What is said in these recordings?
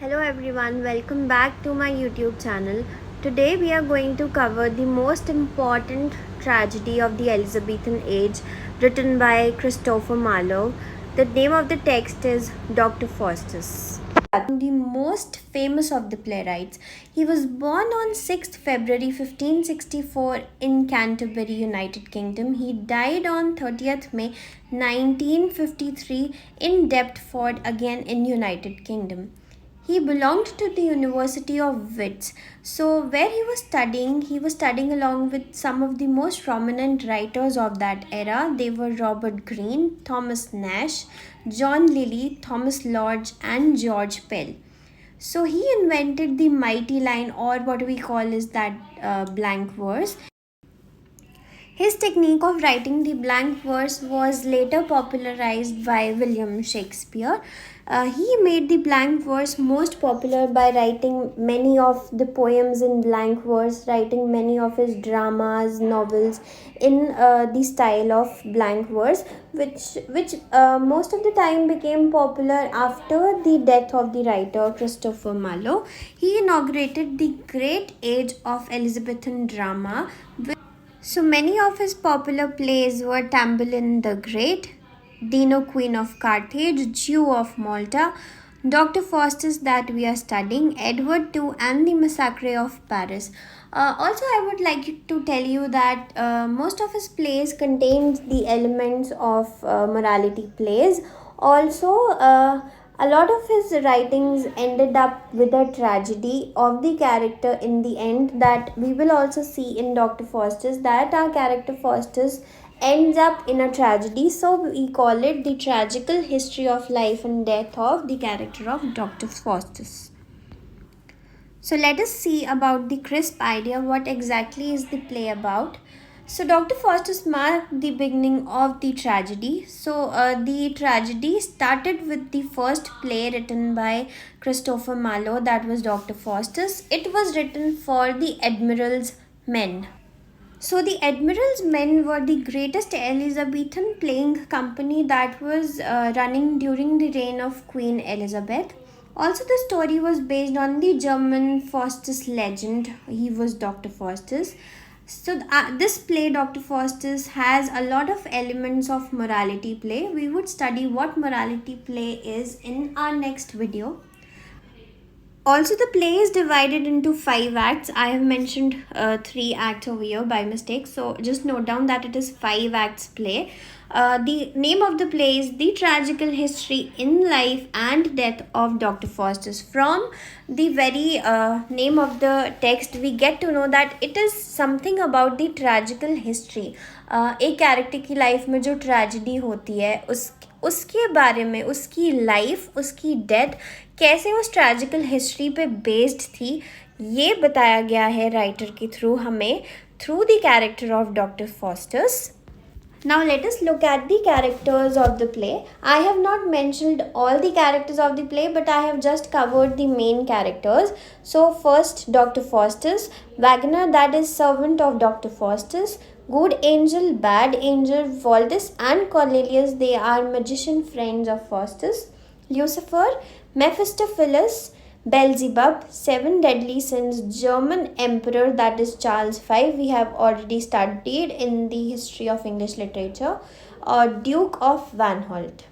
Hello everyone, welcome back to my YouTube channel. Today we are going to cover the most important tragedy of the Elizabethan age written by Christopher Marlowe. The name of the text is Dr. Faustus. The most famous of the playwrights. He was born on 6th February 1564 in Canterbury, United Kingdom. He died on 30th May 1953 in Deptford, again in United Kingdom. He belonged to the University of Wits. So, where he was studying along with some of the most prominent writers of that era. They were Robert Greene, Thomas Nash, John Lilly, Thomas Lodge, and George Pell. So, he invented the mighty line, or what we call is that blank verse. His technique of writing the blank verse was later popularized by William Shakespeare. He made the blank verse most popular by writing many of the poems in blank verse, writing many of his dramas, novels in the style of blank verse, which most of the time became popular after the death of the writer Christopher Marlowe. He inaugurated the great age of Elizabethan drama. So many of his popular plays were Tamburlaine the Great, Dino Queen of Carthage, Jew of Malta, Dr. Faustus that we are studying, Edward II, and the Massacre of Paris. Also, I would like to tell you that most of his plays contained the elements of morality plays. Also, a lot of his writings ended up with a tragedy of the character in the end, that we will also see in Dr. Faustus, that our character Faustus ends up in a tragedy. So we call it the tragical history of life and death of the character of Dr. Faustus. So let us see about the crisp idea what exactly is the play about. So Dr. Faustus marked the beginning of the tragedy. So the tragedy started with the first play written by Christopher Marlowe, that was Dr. Faustus. It was written for the Admiral's Men. So the Admiral's Men were the greatest Elizabethan playing company that was running during the reign of Queen Elizabeth. Also, the story was based on the German Faustus legend. He was Dr. Faustus. So, this play, Dr. Faustus, has a lot of elements of morality play. We would study what morality play is in our next video. Also, the play is divided into 5 acts. I have mentioned 3 acts over here by mistake. So, just note down that it is 5 acts play. The name of the play is The Tragical History in Life and Death of Dr. Faustus. From the very name of the text, we get to know that it is something about the tragical history. एक character की life में जो tragedy होती है उसके बारे में, उसकी लाइफ, उसकी डेथ कैसे उस ट्रेजिकल हिस्ट्री पे बेस्ड थी, ये बताया गया है राइटर के थ्रू हमें, through the character of doctor Faustus. Now let us look at the characters of the play. I have not mentioned all the characters of the play, but I have just covered the main characters. So first, Dr. Faustus, Wagner, that is servant of Dr. Faustus, Good Angel, Bad Angel, Valdis and Cornelius, they are magician friends of Faustus. Lucifer, Mephistopheles, Beelzebub, Seven Deadly Sins, German Emperor, that is Charles V, we have already studied in the history of English literature, or Duke of Vanholt.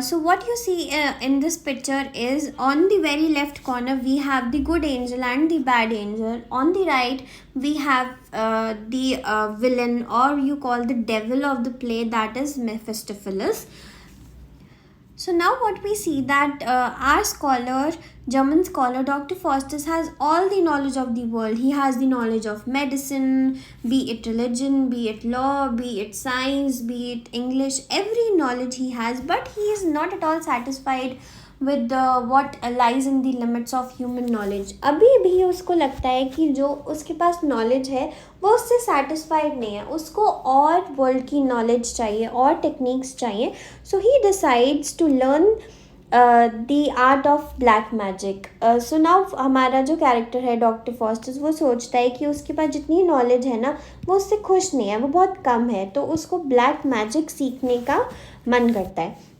So what you see in this picture is, on the very left corner we have the good angel and the bad angel. On the right we have the villain, or you call the devil of the play, that is Mephistopheles. So now what we see that our scholar, German scholar Dr. Faustus, has all the knowledge of the world. He has the knowledge of medicine, be it religion, be it law, be it science, be it English, every knowledge he has, but he is not at all satisfied with what lies in the limits of human knowledge. अभी भी उसको लगता है कि जो उसके पास knowledge है वो उससे satisfied नहीं है, उसको और world की knowledge चाहिए, और techniques चाहिए. So he decides to learn the art of black magic. So now हमारा जो character है डॉक्टर फॉस्टस, वो सोचता है कि उसके पास जितनी knowledge है ना वो उससे खुश नहीं है, वो बहुत कम है, तो उसको black magic सीखने का मन करता है.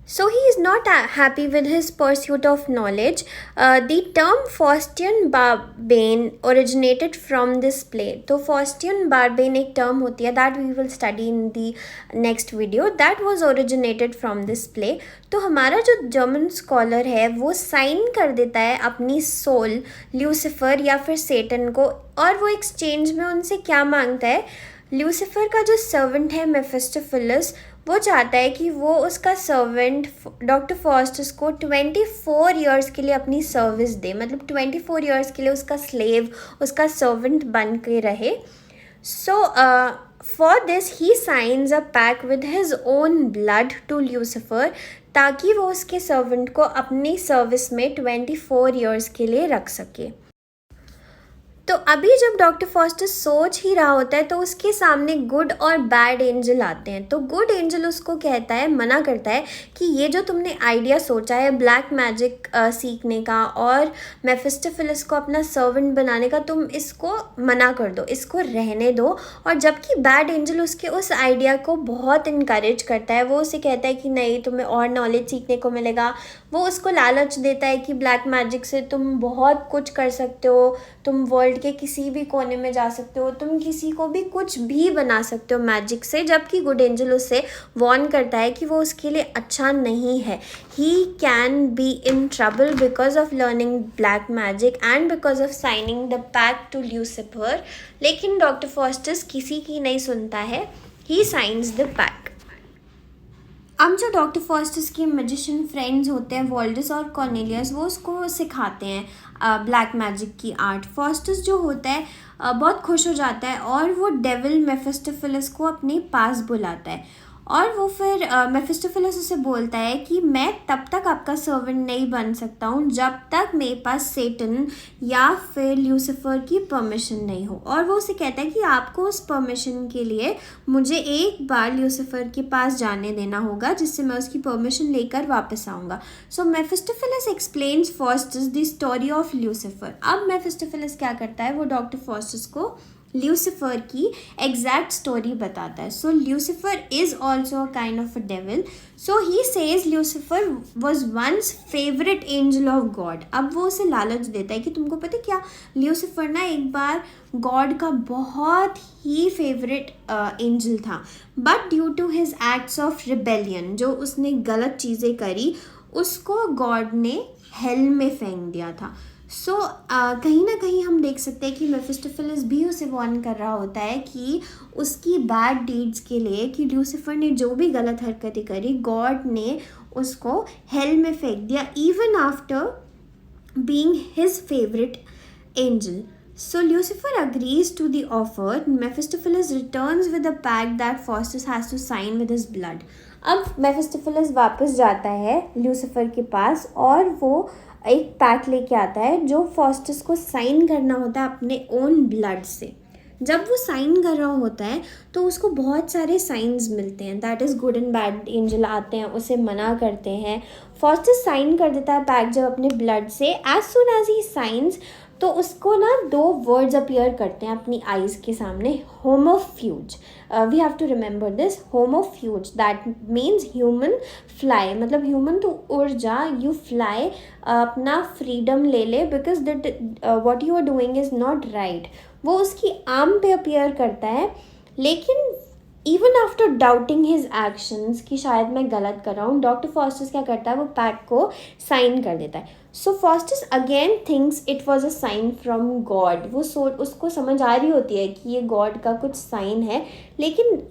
So he is not happy with his pursuit of knowledge. The term Faustian Barbane originated from this play. तो Faustian Barbane एक term होती है that we will study in the next video, that was originated from this play. तो हमारा जो German scholar है वो sign कर देता है अपनी सोल ल्यूसिफर या फिर सेटन को, और वो एक्सचेंज में उनसे क्या मांगता है, ल्यूसिफर का जो सर्वेंट है मेफिस्टोफिलस, वो चाहता है कि वो उसका सर्वेंट डॉक्टर फॉस्टस को 24 ईयर्स के लिए अपनी सर्विस दे, मतलब 24 ईयर्स के लिए उसका स्लेव, उसका सर्वेंट बन के रहे. So for this he signs a pact with his own blood to Lucifer, ताकि वो उसके सर्वेंट को अपनी सर्विस में 24 ईयर्स के लिए रख सके. तो अभी जब डॉक्टर फॉस्टर सोच ही रहा होता है तो उसके सामने गुड और बैड एंजल आते हैं. तो गुड एंजल उसको कहता है, मना करता है कि ये जो तुमने आइडिया सोचा है ब्लैक मैजिक सीखने का और मेफिस्टोफिलस को अपना सर्वेंट बनाने का, तुम इसको मना कर दो, इसको रहने दो. और जबकि बैड एंजल उसके उस आइडिया को बहुत इनकरेज करता है. वो उसे कहता है कि नहीं, तुम्हें और नॉलेज सीखने को मिलेगा. वो उसको लालच देता है कि ब्लैक मैजिक से तुम बहुत कुछ कर सकते हो, तुम वर्ल्ड के किसी भी कोने में जा सकते हो, तुम किसी को भी कुछ भी बना सकते हो मैजिक से. जबकि गुड एंजल उसे वार्न करता है कि वो उसके लिए अच्छा नहीं है. He can be in trouble because of learning black magic and because of signing the pact to Lucifer. लेकिन डॉक्टर फॉस्टस किसी की नहीं सुनता है. He signs the pact. अब जो डॉक्टर फॉस्टस के मैजिशियन फ्रेंड्स होते हैं वॉल्डस और कॉर्नेलियस, वो उसको सिखाते हैं ब्लैक मैजिक की आर्ट. फॉस्टस जो होता है बहुत खुश हो जाता है और वो डेविल मेफिस्टोफिलस को अपने पास बुलाता है. और वो फिर मेफिस्टोफिलस उसे बोलता है कि मैं तब तक आपका सर्वेंट नहीं बन सकता हूँ जब तक मेरे पास सेटन या फिर ल्यूसिफर की परमिशन नहीं हो. और वो उसे कहता है कि आपको उस परमिशन के लिए मुझे एक बार ल्यूसिफर के पास जाने देना होगा, जिससे मैं उसकी परमिशन लेकर वापस आऊँगा. So Mephistopheles explains Faustus the story of Lucifer. अब मेफिस्टोफिलस क्या करता है, वो डॉक्टर फॉस्टस को ल्यूसिफर की एग्जैक्ट स्टोरी बताता है. So Lucifer is also a kind of a devil. So he says Lucifer was once favourite angel of God. अब वो उसे लालच देता है कि तुमको पता है क्या, ल्यूसिफर ना एक बार गॉड का बहुत ही फेवरेट एंजल था, but due to his acts of rebellion, जो उसने गलत चीज़ें करी, उसको गॉड ने हेल में फेंक दिया था. सो कहीं ना कहीं हम देख सकते हैं कि मेफिस्टोफिलस भी उसे वार्न कर रहा होता है कि उसकी बैड डीड्स के लिए, कि ल्यूसिफर ने जो भी गलत हरकतें करी, गॉड ने उसको हेल में फेंक दिया even after being his favourite angel. So Lucifer agrees to the offer. Mephistopheles returns with a pact that Faustus has to sign with his blood. अब मेफिस्टोफिलस वापस जाता है ल्यूसिफर के पास और वो एक पैक्ट लेके आता है जो फॉस्टस को साइन करना होता है अपने ओन ब्लड से. जब वो साइन कर रहा होता है तो उसको बहुत सारे साइंस मिलते हैं, that is good and bad angel आते हैं, उसे मना करते हैं. फॉस्टस साइन कर देता है पैक्ट जब अपने ब्लड से. As soon as he signs, तो उसको ना 2 वर्ड्स अपीयर करते हैं अपनी आइज़ के सामने, होमोफ्यूज. We have to remember this, होमोफ्यूज, दैट मीन्स ह्यूमन फ्लाई, मतलब ह्यूमन तो उड़ जा, यू फ्लाई, अपना फ्रीडम ले ले, because that what you are doing is not right. वो उसकी आर्म पे अपीयर करता है. लेकिन even after doubting his actions कि शायद मैं गलत कर रहा हूँ, डॉक्टर फॉस्टस क्या करता है, वो पैक्ट को साइन कर देता है. So Faustus again thinks it was a sign from God. वो उसको समझ आ रही होती है कि ये गॉड का कुछ साइन है, लेकिन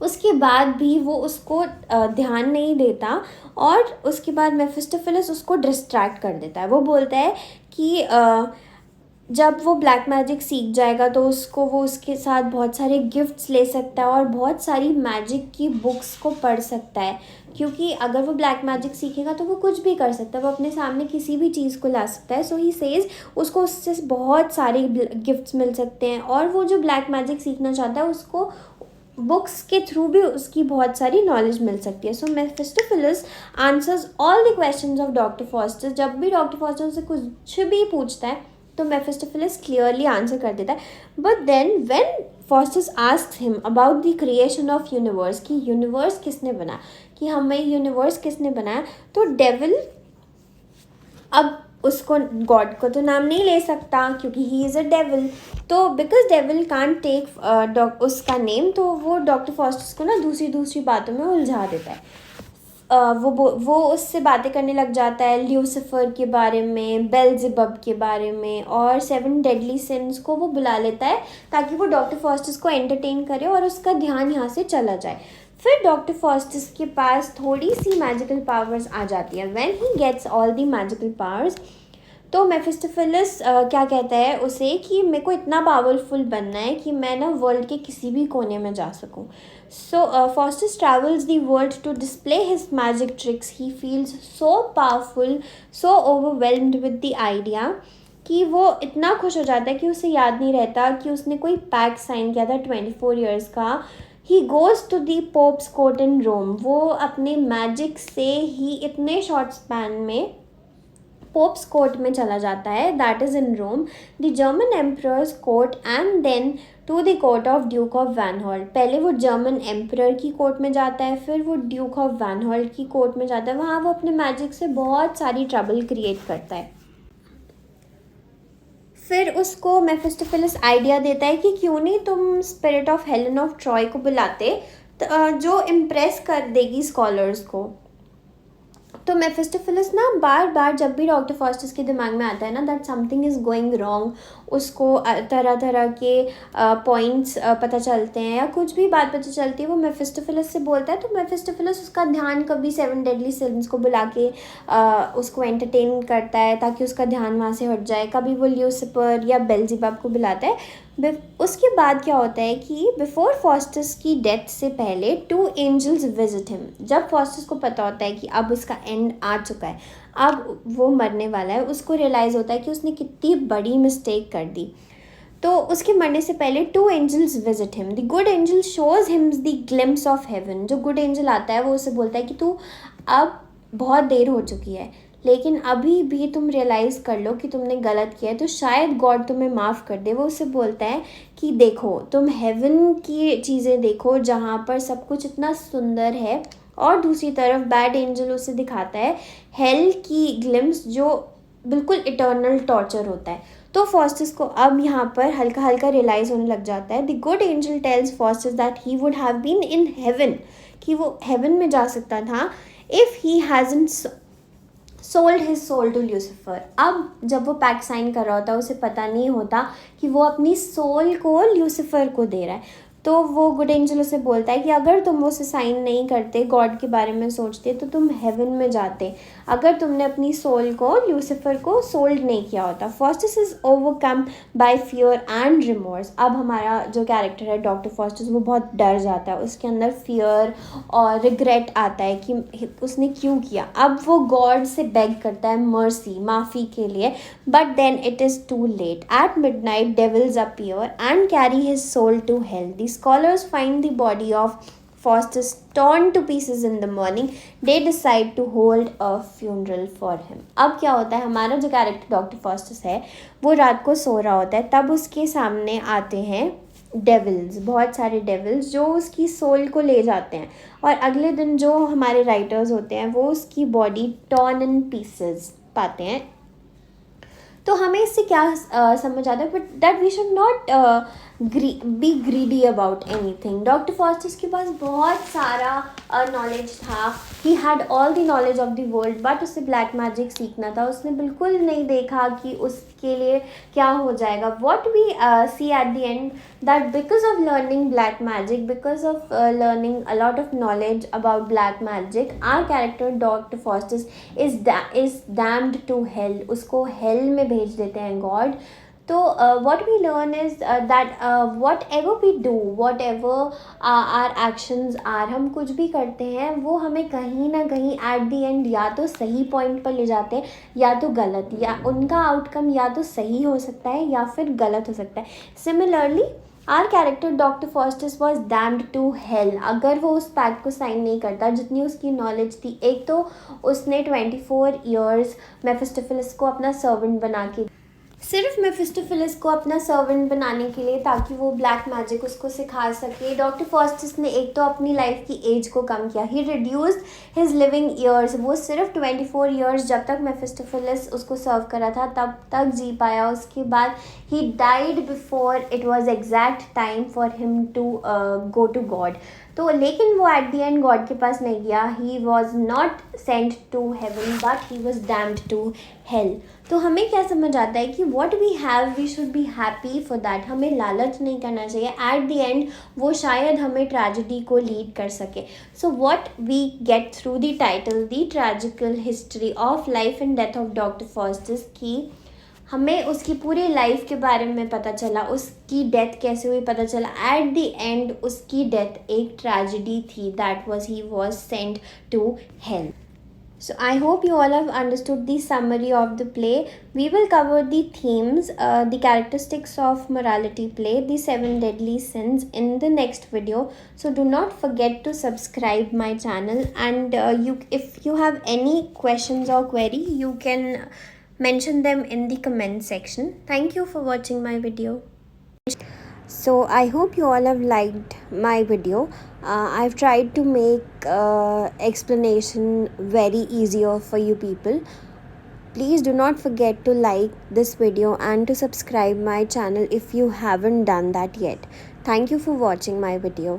उसके बाद भी वो उसको ध्यान नहीं देता. और उसके बाद मेफिस्टोफिलस उसको डिस्ट्रैक्ट कर देता है. वो बोलता है कि जब वो ब्लैक मैजिक सीख जाएगा तो वो उसके साथ बहुत सारे गिफ्ट्स ले सकता है और बहुत सारी मैजिक की बुक्स को पढ़ सकता है, क्योंकि अगर वो ब्लैक मैजिक सीखेगा तो वो कुछ भी कर सकता है, वो अपने सामने किसी भी चीज़ को ला सकता है. सो ही सेज उसको उससे बहुत सारे गिफ्ट्स मिल सकते हैं, और वो जो ब्लैक मैजिक सीखना चाहता है उसको बुक्स के थ्रू भी उसकी बहुत सारी नॉलेज मिल सकती है. So Mephistopheles answers all the questions of doctor Faustus. जब भी डॉक्टर फॉस्टस से कुछ भी पूछता है तो मेफिस्टोफिलस क्लियरली आंसर कर देता है. But then when Faustus asks him about the creation of universe, कि यूनिवर्स किसने बनाया, कि हमें यूनिवर्स किसने बनाया, तो डेविल अब उसको गॉड को तो नाम नहीं ले सकता क्योंकि ही इज़ अ डेविल। तो बिकॉज डेविल कांट टेक उसका नेम, तो वो डॉक्टर फॉस्टस को ना दूसरी दूसरी बातों में उलझा देता है। वो उससे बातें करने लग जाता है ल्यूसिफर के बारे में, बेल्ज़ेबब के बारे में, और 7 डेडली सिंस को वो बुला लेता है ताकि वो डॉक्टर फॉस्टस को एंटरटेन करे और उसका ध्यान यहाँ से चला जाए। फिर डॉक्टर फॉस्टस के पास थोड़ी सी मैजिकल पावर्स आ जाती है। When he gets all the magical powers, तो मेफिस्टोफेलिस क्या कहता है उसे कि मेरे को इतना पावरफुल बनना है कि मैं ना वर्ल्ड के किसी भी कोने में जा सकूं। So Faustus travels the world to display his magic tricks. He feels so powerful, so overwhelmed with the idea कि वो इतना खुश हो जाता है कि उसे याद नहीं रहता कि उसने कोई पैक्ट साइन किया था 24 ईयर्स का। He goes to the Pope's court in Rome. वो अपने मैजिक से ही इतने शॉर्ट स्पैन में पोप्स कोर्ट में चला जाता है, that is in Rome, the German emperor's court, and then to the court of duke of Vanholt. पहले वो जर्मन एम्परर की कोर्ट में जाता है, फिर वो ड्यूक ऑफ वैन हॉल्ट की कोर्ट में जाता है। वहाँ वो अपने मैजिक से बहुत सारी ट्रबल क्रिएट करता है। फिर उसको मेफिस्टोफेलिस आइडिया देता है कि क्यों नहीं तुम spirit of Helen of Troy को बुलाते, जो इम्प्रेस कर देगी स्कॉलर्स को। तो मेफिस्टोफेलिस ना बार बार जब भी डॉक्टर फॉस्टस के दिमाग में आता है ना that something is going wrong, उसको तरह तरह के पॉइंट्स पता चलते हैं या कुछ भी बात पता चलती है, वो मेफिस्टोफेलिस से बोलता है। तो मेफिस्टोफेलिस उसका ध्यान कभी 7 डेडली सिंस को बुला के उसको एंटरटेन करता है ताकि उसका ध्यान वहाँ से हट जाए। कभी वो ल्यूसिफर या बेल्ज़ेबब को बुलाता है। उसके बाद क्या होता है कि बिफोर फॉस्टस की डेथ से पहले 2 एंजल्स विजिट हिम। जब फॉस्टस को पता होता है कि अब उसका एंड आ चुका है, अब वो मरने वाला है, उसको रियलाइज़ होता है कि उसने कितनी बड़ी मिस्टेक कर दी। तो उसके मरने से पहले 2 angels visit him. The good angel shows him the glimpse of heaven. जो गुड एंजल आता है वो उसे बोलता है कि तू अब बहुत देर हो चुकी है, लेकिन अभी भी तुम रियलाइज़ कर लो कि तुमने गलत किया है, तो शायद गॉड तुम्हें माफ़ कर दे। वो उसे बोलता है कि देखो तुम हेवन की चीज़ें देखो जहाँ पर सब कुछ इतना सुंदर है, और दूसरी तरफ बैड एंजल उसे दिखाता है हेल की ग्लिम्स जो बिल्कुल इटर्नल टॉर्चर होता है। तो फॉस्टस को अब यहाँ पर हल्का हल्का रियलाइज़ होने लग जाता है। The good angel tells Faustus that he would have been in heaven, कि वो हेवन में जा सकता था if he hasn't sold his soul to Lucifer. अब जब वो पैक्ट साइन कर रहा होता है उसे पता नहीं होता कि वो अपनी सोल को ल्यूसिफर को दे रहा है। तो वो गुड एंजल उसे बोलता है कि अगर तुम उसे साइन नहीं करते, गॉड के बारे में सोचते, तो तुम हेवन में जाते, अगर तुमने अपनी सोल को ल्यूसिफर को सोल्ड नहीं किया होता। Faustus is overcome bye fear and remorse. अब हमारा जो कैरेक्टर है डॉक्टर फॉस्टस, वो बहुत डर जाता है, उसके अंदर फियर और रिग्रेट आता है कि उसने क्यों किया। अब वो गॉड से बेग करता है मर्सी, माफ़ी के लिए, but then it is too late. At midnight devils appear and carry his soul to hell. The scholars find the body of Faustus torn to pieces in the morning. They decide to hold a funeral for him. अब क्या होता है, हमारा जो character doctor Faustus है वो रात को सो रहा होता है, तब उसके सामने आते हैं डेविल्स, बहुत सारे डेविल्स जो उसकी सोल को ले जाते हैं, और अगले दिन जो हमारे राइटर्स होते हैं वो उसकी बॉडी टॉर्न इन पीसेस पाते हैं। तो हमें इससे क्या समझ आता है, but that we should not be greedy about anything. Doctor Faustus के पास बहुत सारा नॉलेज था, he had all the knowledge of the world, but उसे ब्लैक मैजिक सीखना था। उसने बिल्कुल नहीं देखा कि उसके लिए क्या हो जाएगा। What we see at the end that because of learning black magic, because of learning a lot of knowledge about black magic, our character doctor Faustus is damned to hell. उसको हेल में भेज देते हैं God. तो what we learn is that whatever we do, whatever our actions are, हम कुछ भी करते हैं वो हमें कहीं ना कहीं at the end या तो सही पॉइंट पर ले जाते हैं या तो गलत, या उनका आउटकम या तो सही हो सकता है या फिर गलत हो सकता है। Similarly our character doctor Faustus was damned to hell. अगर वो उस पैक्ट को साइन नहीं करता, जितनी उसकी नॉलेज थी, एक तो उसने 24 ईयर्स मेफिस्टोफेलिस को अपना सर्वेंट बना के सिर्फ मेफिस्टोफेलिस को अपना सर्वेंट बनाने के लिए, ताकि वो ब्लैक मैजिक उसको सिखा सके, डॉक्टर फॉस्टस ने एक तो अपनी लाइफ की एज को कम किया, ही रिड्यूस्ड हिज लिविंग ईयर्स। वो सिर्फ 24 ईयर्स जब तक मेफिस्टोफेलिस उसको सर्व करा था तब तक जी पाया। उसके बाद he died before it was exact time for him to go to God. तो लेकिन वो एट द एंड गॉड के पास नहीं गया। He was not sent to heaven but he was damned to hell. तो हमें क्या समझ आता है कि what we have we should be happy for that. हमें लालच नहीं करना चाहिए। एट द एंड वो शायद हमें ट्रेजिडी को लीड कर सके। So what we get through the title the tragical history of life and death of doctor Faustus, की हमें उसकी पूरी लाइफ के बारे में पता चला, उसकी डेथ कैसे हुई पता चला। एट द एंड उसकी डेथ एक ट्रेजिडी थी, that was he was sent to hell. So I hope you all have understood the summary of the play. We will cover the themes, the characteristics of morality play, the 7 deadly sins in the next video. So do not forget to subscribe my channel, and if you have any questions or query, you can mention them in the comment section. Thank you for watching my video. So I hope you all have liked my video. I've tried to make explanation very easier for you people. Please do not forget to like this video and to subscribe my channel if you haven't done that yet. Thank you for watching my video.